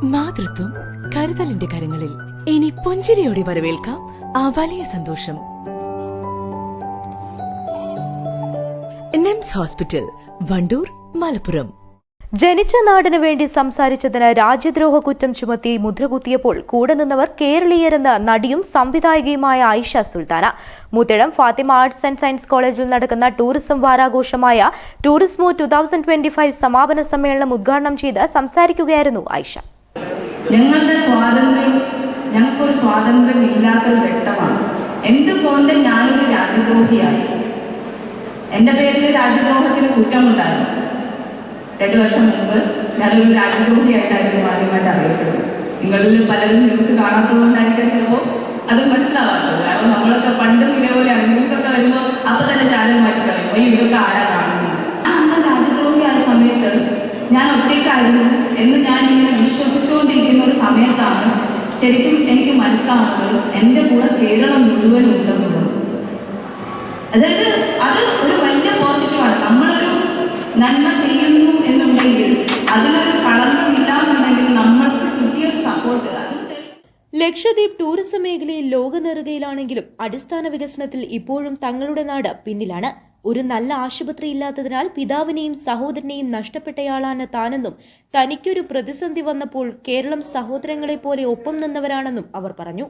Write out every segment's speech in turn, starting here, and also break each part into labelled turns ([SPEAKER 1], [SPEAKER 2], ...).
[SPEAKER 1] മാതൃത്വം കരുതലിന്റെ കരങ്ങളിൽ. ഇനി പുഞ്ചിരിയോടെ വരവേൽക്കാം ആ വലിയ സന്തോഷം. നിംസ് ഹോസ്പിറ്റൽ, വണ്ടൂർ, മലപ്പുറം.
[SPEAKER 2] ജനിച്ച നാടിനു വേണ്ടി സംസാരിച്ചതിന് രാജ്യദ്രോഹ കുറ്റം ചുമത്തി മുദ്രകുത്തിയപ്പോൾ കൂടെ നിന്നവർ കേരളീയരെന്ന നടിയും സംവിധായകയുമായ Aisha Sultana. Moothedam Fathima arts and science കോളേജിൽ നടക്കുന്ന ടൂറിസം വാരാഘോഷമായ ടൂറിസ്മോ 2025 സമാപന സമ്മേളനം ഉദ്ഘാടനം ചെയ്ത് സംസാരിക്കുകയായിരുന്നു ആയിഷ.
[SPEAKER 3] ഞങ്ങളുടെ സ്വാതന്ത്ര്യം ഞങ്ങൾക്കൊരു സ്വാതന്ത്ര്യം ഇല്ലാത്തൊരു ഘട്ടമാണ്. എന്തുകൊണ്ട് ഞാനൊരു രാജ്യദ്രോഹിയായി? എൻ്റെ പേരിൽ രാജ്യദ്രോഹത്തിന് കുറ്റമുണ്ടായിരുന്നു. 2 വർഷം മുമ്പ് ഞാനൊരു രാജ്യദ്രോഹിയായിട്ടായിരുന്നു ആദ്യമായിട്ട് അറിയപ്പെടുന്നത്. നിങ്ങളിൽ പലരും ന്യൂസ് കാണാത്തതുകൊണ്ടായിരിക്കും ചിലപ്പോൾ അത് മനസ്സിലാവാത്തത്. കാരണം നമ്മളൊക്കെ പണ്ടും ഇതേപോലെയാണ്, ന്യൂസൊക്കെ വരുമ്പോൾ അപ്പോൾ തന്നെ ചാനൽ മാറ്റി കളയും, ഇതൊക്കെ ആരാ കാണുന്നത്. അന്ന് രാജ്യദ്രോഹിയായ സമയത്ത് ഞാൻ ഒറ്റയ്ക്കായിരുന്നു എന്ന് ഞാൻ ഇങ്ങനെ വിശ്വസിച്ചുകൊണ്ടിരിക്കുന്ന ഒരു സമയത്താണ് ശരിക്കും എനിക്ക് മനസ്സിലാവുന്നത് എൻ്റെ കൂടെ കേരളം മുഴുവൻ ഉണ്ടെന്നുള്ളത്. അതായത് അത് ഒരു വലിയ പോസിറ്റീവാണ്. നമ്മളൊരു നന്മ ചെയ്യുന്നു എന്നുണ്ടെങ്കിൽ അതിലൊരു കളങ്കമില്ല എന്നുണ്ടെങ്കിൽ നമ്മൾക്ക് കിട്ടിയ സപ്പോർട്ട്.
[SPEAKER 2] ലക്ഷദ്വീപ് ടൂറിസം മേഖലയിൽ ലോക നെറുകയിലാണെങ്കിലും അടിസ്ഥാന വികസനത്തിൽ ഇപ്പോഴും തങ്ങളുടെ നാട് പിന്നിലാണ്. ഒരു നല്ല ആശുപത്രി ഇല്ലാത്തതിനാൽ പിതാവിനെയും സഹോദരനെയും നഷ്ടപ്പെട്ടയാളാണ് താനെന്നും തനിക്കൊരു പ്രതിസന്ധി വന്നപ്പോൾ കേരളം സഹോദരങ്ങളെപ്പോലെ ഒപ്പം നിന്നവരാണെന്നും അവർ പറഞ്ഞു.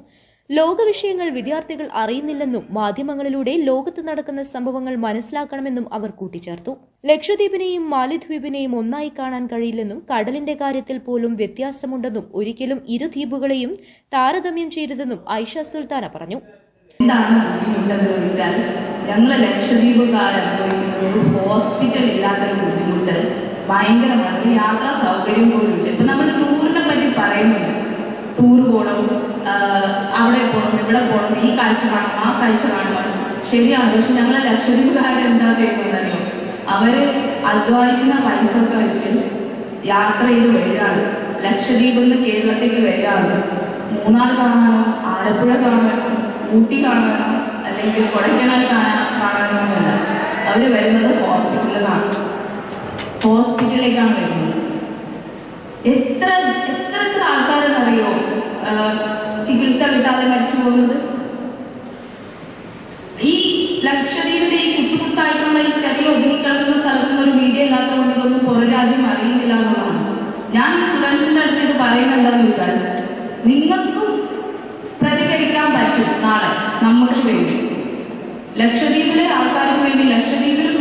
[SPEAKER 2] ലോകവിഷയങ്ങൾ വിദ്യാർത്ഥികൾ അറിയുന്നില്ലെന്നും മാധ്യമങ്ങളിലൂടെ ലോകത്ത് നടക്കുന്ന സംഭവങ്ങൾ മനസ്സിലാക്കണമെന്നും അവർ കൂട്ടിച്ചേർത്തു. ലക്ഷദ്വീപിനെയും മാലിദ്വീപിനെയും ഒന്നായി കാണാൻ കഴിയില്ലെന്നും കടലിന്റെ കാര്യത്തിൽ പോലും വ്യത്യാസമുണ്ടെന്നും ഒരിക്കലും ഇരു ദ്വീപുകളെയും താരതമ്യം ചെയ്തതെന്നും ആയിഷ സുൽത്താന പറഞ്ഞു.
[SPEAKER 3] എന്താണ് ബുദ്ധിമുട്ടെന്ന് ചോദിച്ചാൽ ഞങ്ങൾ ലക്ഷദ്വീപുകാരനുഭവിക്കുന്ന ഒരു ഹോസ്പിറ്റൽ ഇല്ലാത്തൊരു ബുദ്ധിമുട്ട് ഭയങ്കരമാണ്. ഒരു യാത്രാ സൗകര്യം പോലും ഇല്ല. ഇപ്പം നമ്മൾ ടൂറിനെ പറ്റി പറയുന്നുണ്ട്, ടൂർ പോകണം, അവിടെ പോകണം, ഇവിടെ പോകണം, ഈ കാഴ്ച കാണണം, ആ കാഴ്ച കാണണം. ശരിയാണ്. പക്ഷെ ഞങ്ങളെ ലക്ഷദ്വീപുകാരെന്താ ചെയ്യുന്നതറിയോ? അവര് അധ്വാനിക്കുന്ന പൈസ ഒക്കെ വെച്ച് യാത്ര ചെയ്ത് വരികയാണ്. ലക്ഷദ്വീപിൽ നിന്ന് കേരളത്തേക്ക് വരികയാണ്. മൂന്നാർ കാണാനോ, ആലപ്പുഴ കാണാനോ, ഊട്ടി കാണാനോ, അല്ലെങ്കിൽ കൊടൈക്കനാൽ കാണാനൊന്നുമല്ല. അവർ വരുന്നത് ഹോസ്പിറ്റലിലേക്കാണ് വരുന്നത്. എത്ര ആൾക്കാരെന്നറിയോ ചികിത്സ കിട്ടാതെ മരിച്ചു പോകുന്നത്? ഈ ലക്ഷദ്വീപിന്റെ ഈ കുത്തുകുത്തായിട്ടുള്ള ഈ ചെറിയ ഒതുങ്ങിക്കിടക്കുന്ന സ്ഥലത്ത് നിന്ന് ഒരു മീഡിയ ഇല്ലാത്തതുകൊണ്ട് ഇതൊന്നും പുറം രാജ്യം അറിയുന്നില്ല എന്നുള്ളതാണ്. ഞാൻ ഈ സ്റ്റുഡൻസിന്റെ അടുത്ത് ഇത് പറയുന്നത് എന്താണെന്ന് ചോദിച്ചാൽ, നിങ്ങൾക്കും പ്രതികരിക്കാൻ പറ്റും നാളെ നമുക്ക് വേണ്ടി. ലക്ഷദ്വീപിലെ ആൾക്കാർക്ക് വേണ്ടി ലക്ഷദ്വീപിലും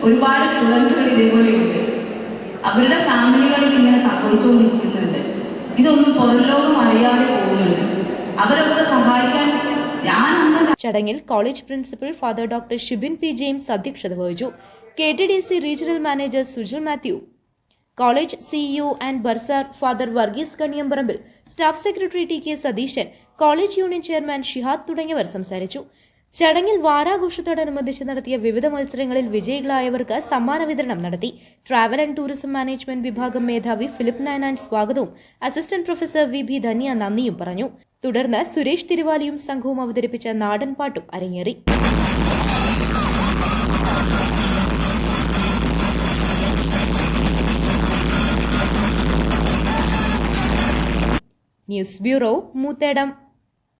[SPEAKER 3] ഒരുപാട് സ്റ്റുഡൻസുകൾ ഇതേപോലെയുണ്ട്. അവരുടെ ഫാമിലികളിൽ ഇങ്ങനെ സംഭവിച്ചുകൊണ്ടിരിക്കുന്നുണ്ട്. ഇതൊന്നും പുറംലോകം അറിയാതെ പോകുന്നുണ്ട്. അവരൊക്കെ സഹായിക്കാൻ
[SPEAKER 2] ചടങ്ങിൽ college principal father doctor Shibin P James അധ്യക്ഷത വഹിച്ചു. KTDC regional manager Sujil Mathew, college CEO and bursar father Varghese Kaniyamparambil, staff secretary TK Satheesan, college union chairman Shihad തുടങ്ങിയവർ സംസാരിച്ചു. ചടങ്ങിൽ വാരാഘോഷത്തോടനുബന്ധിച്ച് നടത്തിയ വിവിധ മത്സരങ്ങളിൽ വിജയികളായവർക്ക് സമ്മാന വിതരണം നടത്തി. ട്രാവൽ ആൻഡ് ടൂറിസം മാനേജ്മെന്റ് വിഭാഗം മേധാവി ഫിലിപ്പ് നാനാൻ സ്വാഗതവും അസിസ്റ്റന്റ് പ്രൊഫസർ VB ധന്യ നന്ദിയും പറഞ്ഞു. തുടർന്ന് സുരേഷ് തിരുവാലിയും സംഘവും അവതരിപ്പിച്ച നാടൻ പാട്ടും അരങ്ങേറി. News bureau, Moothedam.